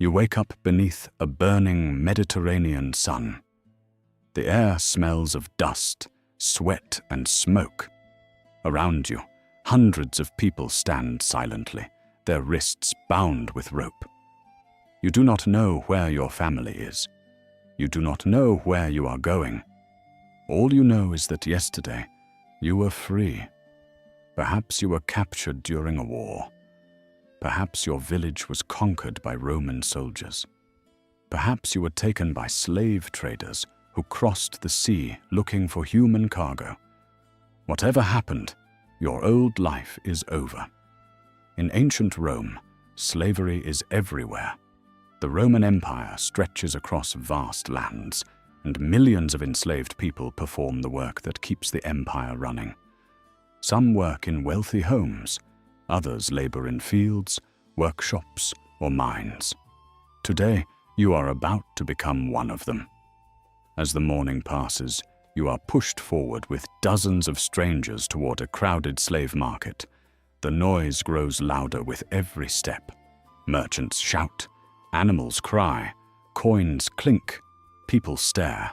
You wake up beneath a burning Mediterranean sun. The air smells of dust, sweat, and smoke. Around you, hundreds of people stand silently, their wrists bound with rope. You do not know where your family is. You do not know where you are going. All you know is that yesterday you were free. Perhaps you were captured during a war. Perhaps your village was conquered by Roman soldiers. Perhaps you were taken by slave traders who crossed the sea looking for human cargo. Whatever happened, your old life is over. In ancient Rome, slavery is everywhere. The Roman Empire stretches across vast lands, and millions of enslaved people perform the work that keeps the empire running. Some work in wealthy homes, others labor in fields, workshops, or mines. Today, you are about to become one of them. As the morning passes, you are pushed forward with dozens of strangers toward a crowded slave market. The noise grows louder with every step. Merchants shout, animals cry, coins clink, people stare.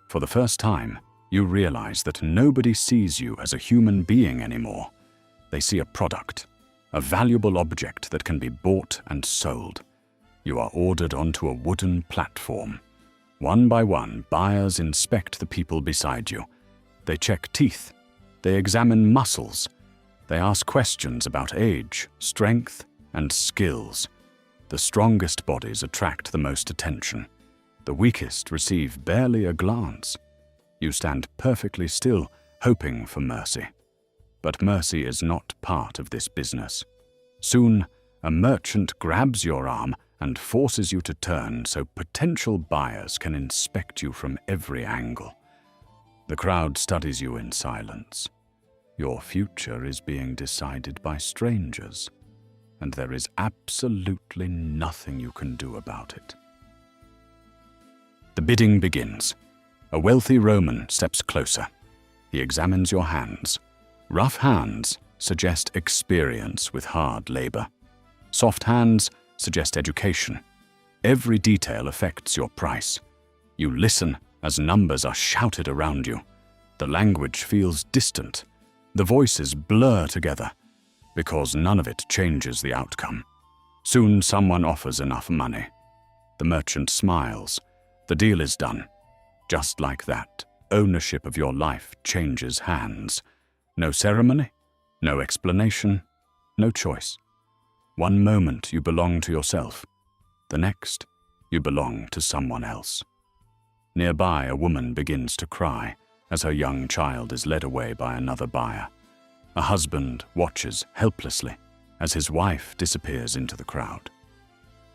For the first time, you realize that nobody sees you as a human being anymore. They see a product, a valuable object that can be bought and sold. You are ordered onto a wooden platform. One by one, buyers inspect the people beside you. They check teeth. They examine muscles. They ask questions about age, strength, and skills. The strongest bodies attract the most attention. The weakest receive barely a glance. You stand perfectly still, hoping for mercy. But mercy is not part of this business. Soon, a merchant grabs your arm and forces you to turn so potential buyers can inspect you from every angle. The crowd studies you in silence. Your future is being decided by strangers, and there is absolutely nothing you can do about it. The bidding begins. A wealthy Roman steps closer. He examines your hands. Rough hands suggest experience with hard labor. Soft hands suggest education. Every detail affects your price. You listen as numbers are shouted around you. The language feels distant. The voices blur together, because none of it changes the outcome. Soon someone offers enough money. The merchant smiles. The deal is done. Just like that, ownership of your life changes hands. No ceremony, no explanation, no choice. One moment you belong to yourself. The next, you belong to someone else. Nearby, a woman begins to cry as her young child is led away by another buyer. A husband watches helplessly as his wife disappears into the crowd.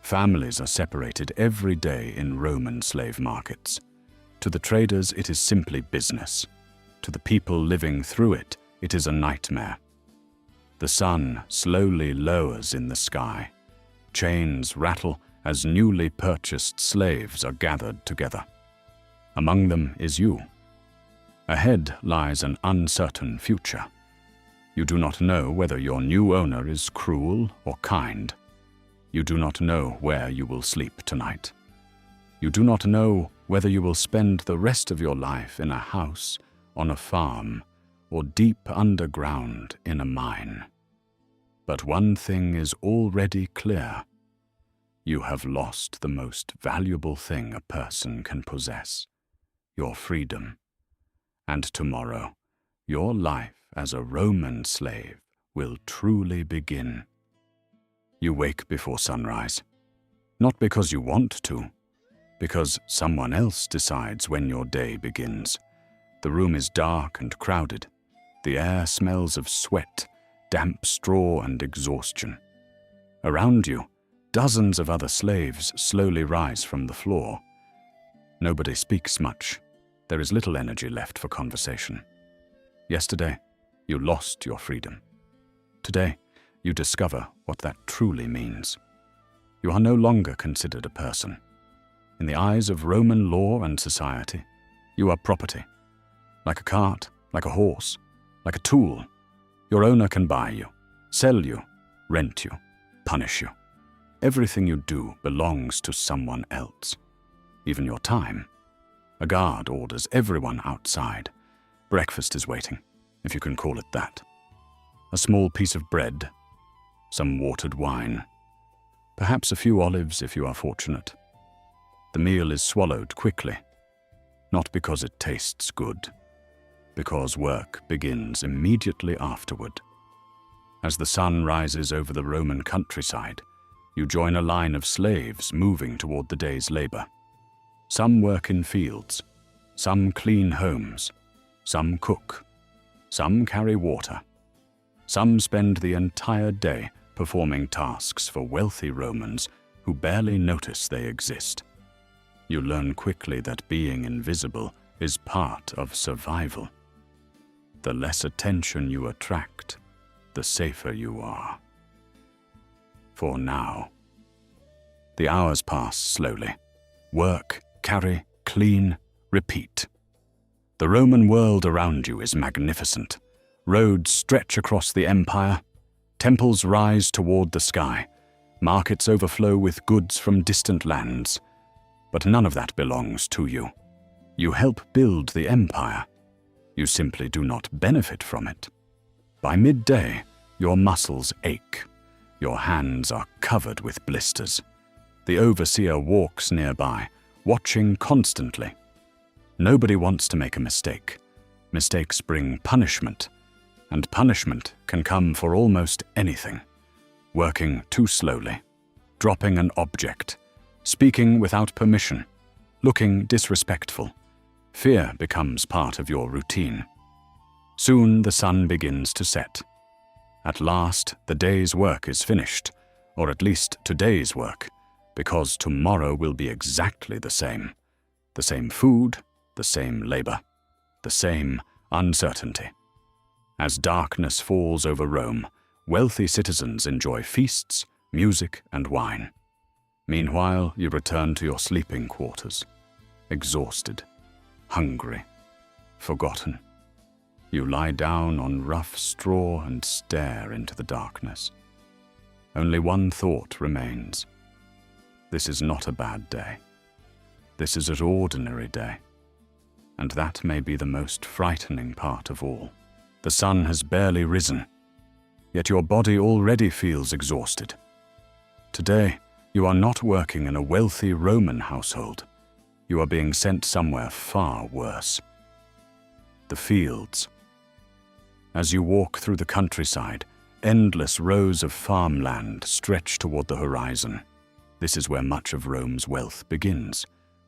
Families are separated every day in Roman slave markets. To the traders, it is simply business. To the people living through it, it is a nightmare. The sun slowly lowers in the sky. Chains rattle as newly purchased slaves are gathered together. Among them is you. Ahead lies an uncertain future. You do not know whether your new owner is cruel or kind. You do not know where you will sleep tonight. You do not know whether you will spend the rest of your life in a house, on a farm, or deep underground in a mine. But one thing is already clear. You have lost the most valuable thing a person can possess, your freedom. And tomorrow, your life as a Roman slave will truly begin. You wake before sunrise, not because you want to, because someone else decides when your day begins. The room is dark and crowded. The air smells of sweat, damp straw, and exhaustion. Around you, dozens of other slaves slowly rise from the floor. Nobody speaks much. There is little energy left for conversation. Yesterday, you lost your freedom. Today, you discover what that truly means. You are no longer considered a person. In the eyes of Roman law and society, you are property. Like a cart, like a horse, like a tool, your owner can buy you, sell you, rent you, punish you. Everything you do belongs to someone else, even your time. A guard orders everyone outside. Breakfast is waiting, if you can call it that. A small piece of bread, some watered wine, perhaps a few olives if you are fortunate. The meal is swallowed quickly, not because it tastes good, because work begins immediately afterward. As the sun rises over the Roman countryside, you join a line of slaves moving toward the day's labor. Some work in fields, some clean homes, some cook, some carry water. Some spend the entire day performing tasks for wealthy Romans who barely notice they exist. You learn quickly that being invisible is part of survival. The less attention you attract, the safer you are. For now. The hours pass slowly. Work, carry, clean, repeat. The Roman world around you is magnificent. Roads stretch across the empire. Temples rise toward the sky. Markets overflow with goods from distant lands. But none of that belongs to you. You help build the empire. You simply do not benefit from it. By midday, your muscles ache. Your hands are covered with blisters. The overseer walks nearby, watching constantly. Nobody wants to make a mistake. Mistakes bring punishment, and punishment can come for almost anything. Working too slowly, dropping an object, speaking without permission, looking disrespectful. Fear becomes part of your routine. Soon the sun begins to set. At last, the day's work is finished, or at least today's work, because tomorrow will be exactly the same. The same food, the same labor, the same uncertainty. As darkness falls over Rome, wealthy citizens enjoy feasts, music, and wine. Meanwhile, you return to your sleeping quarters, exhausted, hungry, forgotten. You lie down on rough straw and stare into the darkness. Only one thought remains. This is not a bad day. This is an ordinary day. And that may be the most frightening part of all. The sun has barely risen, yet your body already feels exhausted. Today, you are not working in a wealthy Roman household. You are being sent somewhere far worse. The fields. As you walk through the countryside, endless rows of farmland stretch toward the horizon. This is where much of Rome's wealth begins.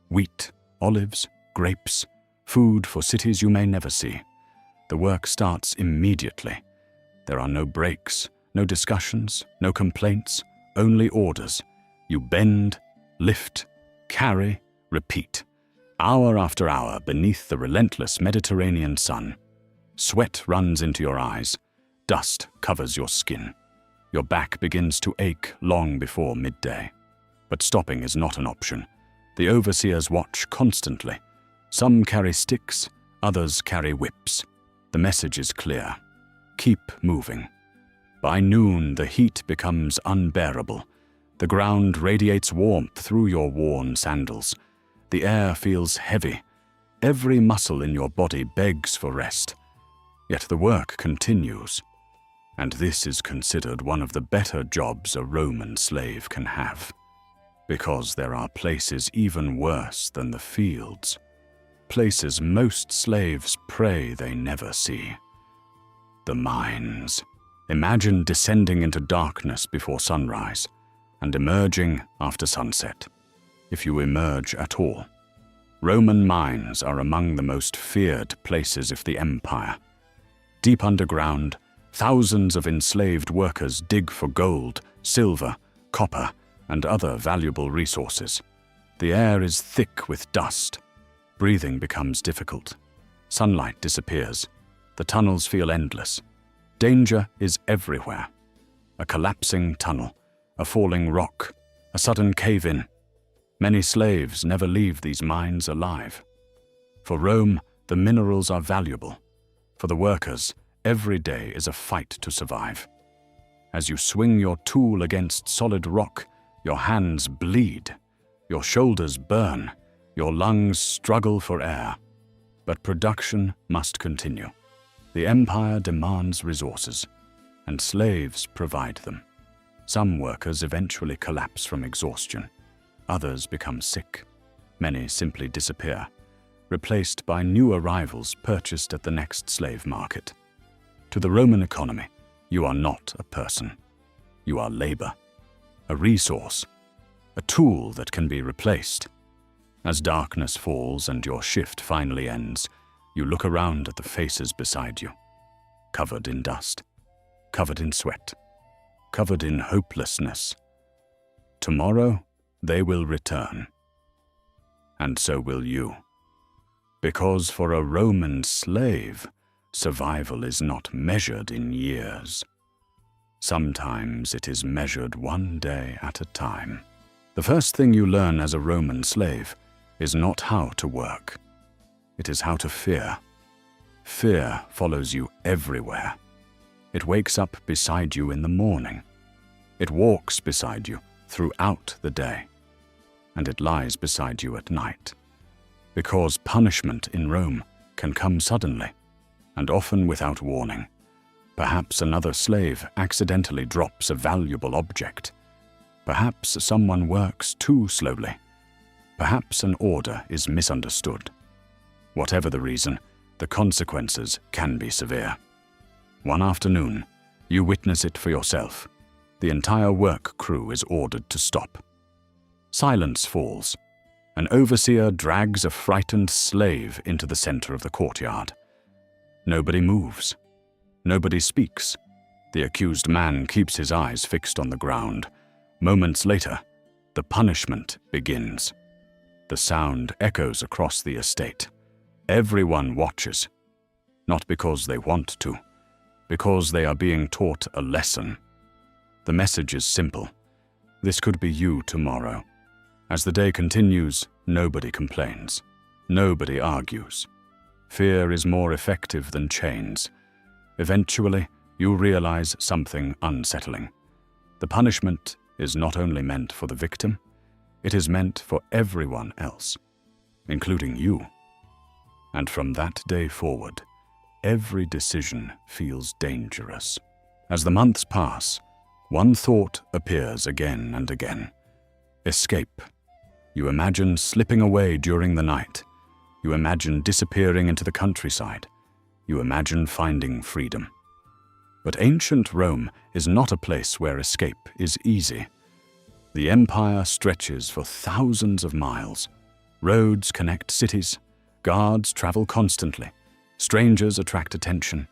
Wheat, olives, grapes, food for cities you may never see. The work starts immediately. There are no breaks, no discussions, no complaints, only orders. You bend, lift, carry, repeat. Hour after hour beneath the relentless Mediterranean sun. Sweat runs into your eyes. Dust covers your skin. Your back begins to ache long before midday. But stopping is not an option. The overseers watch constantly. Some carry sticks, others carry whips. The message is clear. Keep moving. By noon, the heat becomes unbearable. The ground radiates warmth through your worn sandals. The air feels heavy. Every muscle in your body begs for rest. Yet the work continues. And this is considered one of the better jobs a Roman slave can have. Because there are places even worse than the fields. Places most slaves pray they never see. The mines. Imagine descending into darkness before sunrise and emerging after sunset, if you emerge at all. Roman mines are among the most feared places of the empire. Deep underground, thousands of enslaved workers dig for gold, silver, copper, and other valuable resources. The air is thick with dust. Breathing becomes difficult. Sunlight disappears. The tunnels feel endless. Danger is everywhere. A collapsing tunnel, a falling rock, a sudden cave-in. Many slaves never leave these mines alive. For Rome, the minerals are valuable. For the workers, every day is a fight to survive. As you swing your tool against solid rock, Your hands bleed, your shoulders burn, your lungs struggle for air. But production must continue. The empire demands resources, and slaves provide them. Some workers eventually collapse from exhaustion. Others become sick. Many simply disappear, replaced by new arrivals purchased at the next slave market. To the Roman economy, you are not a person. You are labor, a resource, a tool that can be replaced. As darkness falls and your shift finally ends, you look around at the faces beside you, covered in dust, covered in sweat, covered in hopelessness. Tomorrow, they will return. And so will you. Because for a Roman slave, survival is not measured in years. Sometimes it is measured one day at a time. The first thing you learn as a Roman slave is not how to work. It is how to fear. Fear follows you everywhere. It wakes up beside you in the morning. It walks beside you throughout the day. And it lies beside you at night. Because punishment in Rome can come suddenly, and often without warning. Perhaps another slave accidentally drops a valuable object. Perhaps someone works too slowly. Perhaps an order is misunderstood. Whatever the reason, the consequences can be severe. One afternoon, you witness it for yourself. The entire work crew is ordered to stop. Silence falls. An overseer drags a frightened slave into the center of the courtyard. Nobody moves. Nobody speaks. The accused man keeps his eyes fixed on the ground. Moments later, the punishment begins. The sound echoes across the estate. Everyone watches. Not because they want to, because they are being taught a lesson. The message is simple. This could be you tomorrow. As the day continues, nobody complains. Nobody argues. Fear is more effective than chains. Eventually, you realize something unsettling. The punishment is not only meant for the victim, it is meant for everyone else, including you. And from that day forward, every decision feels dangerous. As the months pass, one thought appears again and again. Escape. You imagine slipping away during the night. You imagine disappearing into the countryside. You imagine finding freedom. But ancient Rome is not a place where escape is easy. The empire stretches for thousands of miles. Roads connect cities. Guards travel constantly. Strangers attract attention.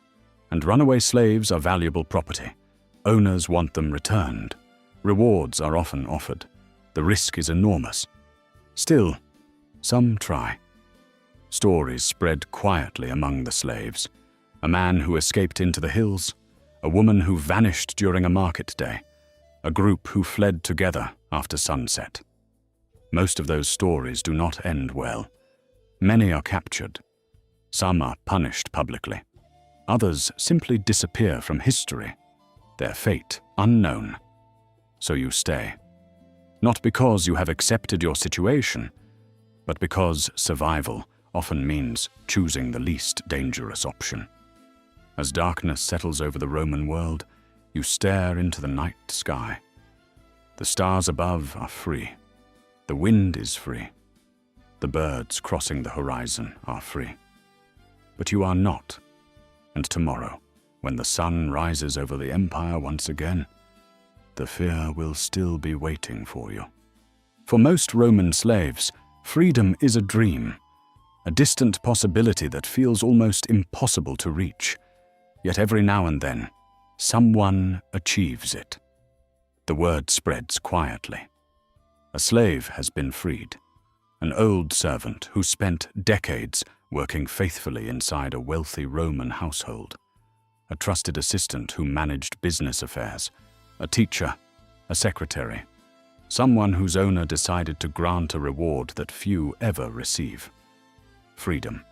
And runaway slaves are valuable property. Owners want them returned. Rewards are often offered. The risk is enormous. Still, some try. Stories spread quietly among the slaves. A man who escaped into the hills, a woman who vanished during a market day, a group who fled together after sunset. Most of those stories do not end well. Many are captured. Some are punished publicly. Others simply disappear from history, their fate unknown. So you stay. Not because you have accepted your situation, but because survival often means choosing the least dangerous option. As darkness settles over the Roman world, you stare into the night sky. The stars above are free. The wind is free. The birds crossing the horizon are free. But you are not. And tomorrow, when the sun rises over the empire once again, the fear will still be waiting for you. For most Roman slaves, freedom is a dream, a distant possibility that feels almost impossible to reach. Yet every now and then, someone achieves it. The word spreads quietly. A slave has been freed, an old servant who spent decades working faithfully inside a wealthy Roman household, a trusted assistant who managed business affairs, a teacher, a secretary, someone whose owner decided to grant a reward that few ever receive. Freedom.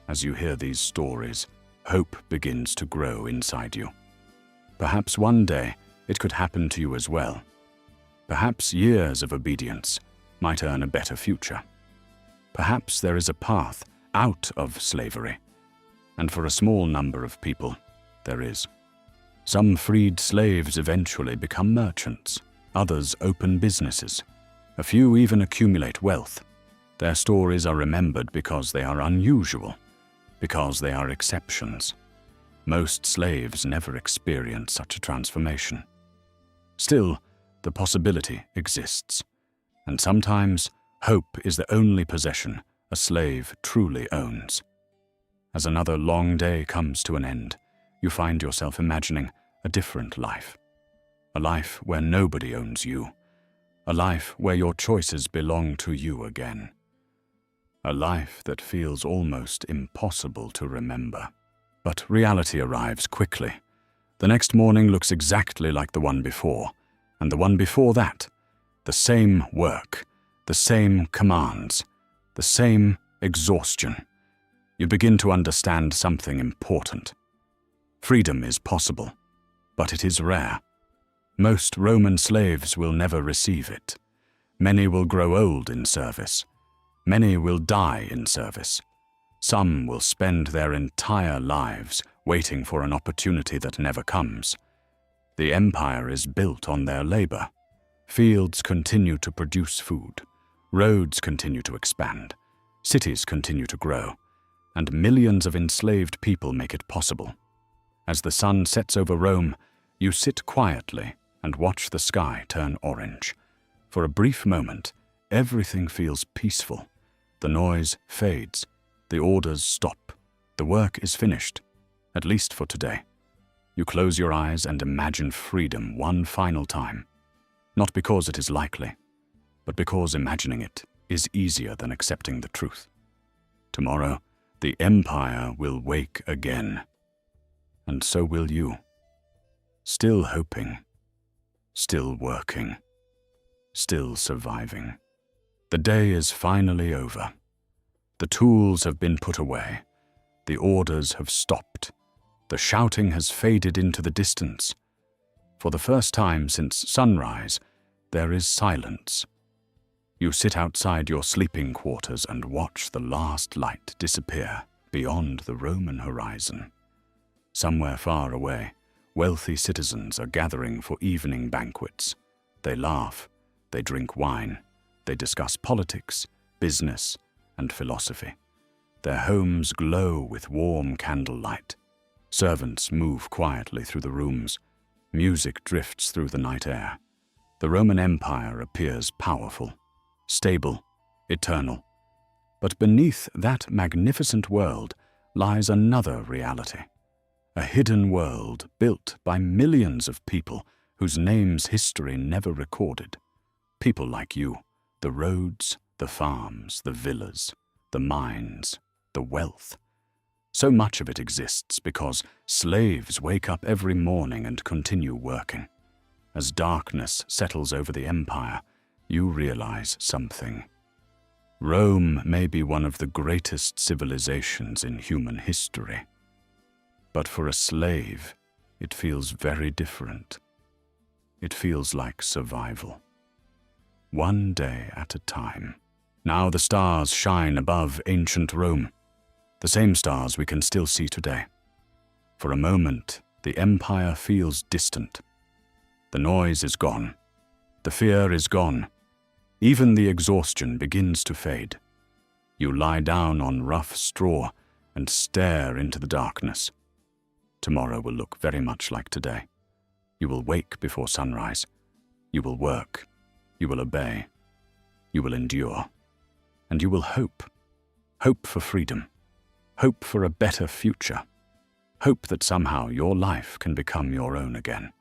As you hear these stories, hope begins to grow inside you. Perhaps one day it could happen to you as well. Perhaps years of obedience might earn a better future. Perhaps there is a path out of slavery, and for a small number of people, there is. Some freed slaves eventually become merchants, others open businesses, a few even accumulate wealth. Their stories are remembered because they are unusual, because they are exceptions. Most slaves never experience such a transformation. Still, the possibility exists, and sometimes hope is the only possession a slave truly owns. As another long day comes to an end, you find yourself imagining a different life. A life where nobody owns you. A life where your choices belong to you again. A life that feels almost impossible to remember. But reality arrives quickly. The next morning looks exactly like the one before, and the one before that. The same work, the same commands, the same exhaustion. You begin to understand something important. Freedom is possible, but it is rare. Most Roman slaves will never receive it. Many will grow old in service. Many will die in service. Some will spend their entire lives waiting for an opportunity that never comes. The empire is built on their labor. Fields continue to produce food. Roads continue to expand. Cities continue to grow. And millions of enslaved people make it possible. As the sun sets over Rome, you sit quietly and watch the sky turn orange. For a brief moment, everything feels peaceful. The noise fades. The orders stop. The work is finished, at least for today. You close your eyes and imagine freedom one final time. Not because it is likely, but because imagining it is easier than accepting the truth. Tomorrow, the empire will wake again. And so will you. Still hoping, still working, still surviving. The day is finally over. The tools have been put away. The orders have stopped. The shouting has faded into the distance. For the first time since sunrise, there is silence. You sit outside your sleeping quarters and watch the last light disappear beyond the Roman horizon. Somewhere far away, wealthy citizens are gathering for evening banquets. They laugh, they drink wine, they discuss politics, business, and philosophy. Their homes glow with warm candlelight. Servants move quietly through the rooms. Music drifts through the night air. The Roman Empire appears powerful, stable, eternal. But beneath that magnificent world lies another reality. A hidden world built by millions of people whose names history never recorded. People like you, the roads, the farms, the villas, the mines, the wealth. So much of it exists because slaves wake up every morning and continue working. As darkness settles over the empire, you realize something. Rome may be one of the greatest civilizations in human history. But for a slave, it feels very different. It feels like survival. One day at a time. Now the stars shine above ancient Rome, the same stars we can still see today. For a moment, the empire feels distant. The noise is gone. The fear is gone. Even the exhaustion begins to fade. You lie down on rough straw and stare into the darkness. Tomorrow will look very much like today. You will wake before sunrise. You will work. You will obey. You will endure. And you will hope. Hope for freedom. Hope for a better future. Hope that somehow your life can become your own again.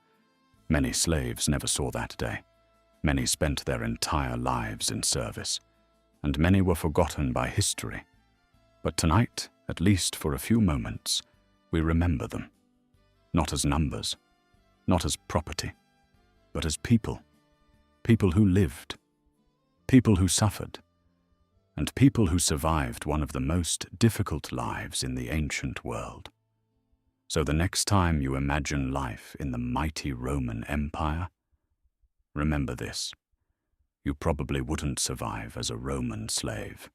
Many slaves never saw that day. Many spent their entire lives in service. And many were forgotten by history. But tonight, at least for a few moments, we remember them. Not as numbers, not as property, but as people. People who lived. People who suffered. And people who survived one of the most difficult lives in the ancient world. So the next time you imagine life in the mighty Roman Empire, remember this. You probably wouldn't survive as a Roman slave.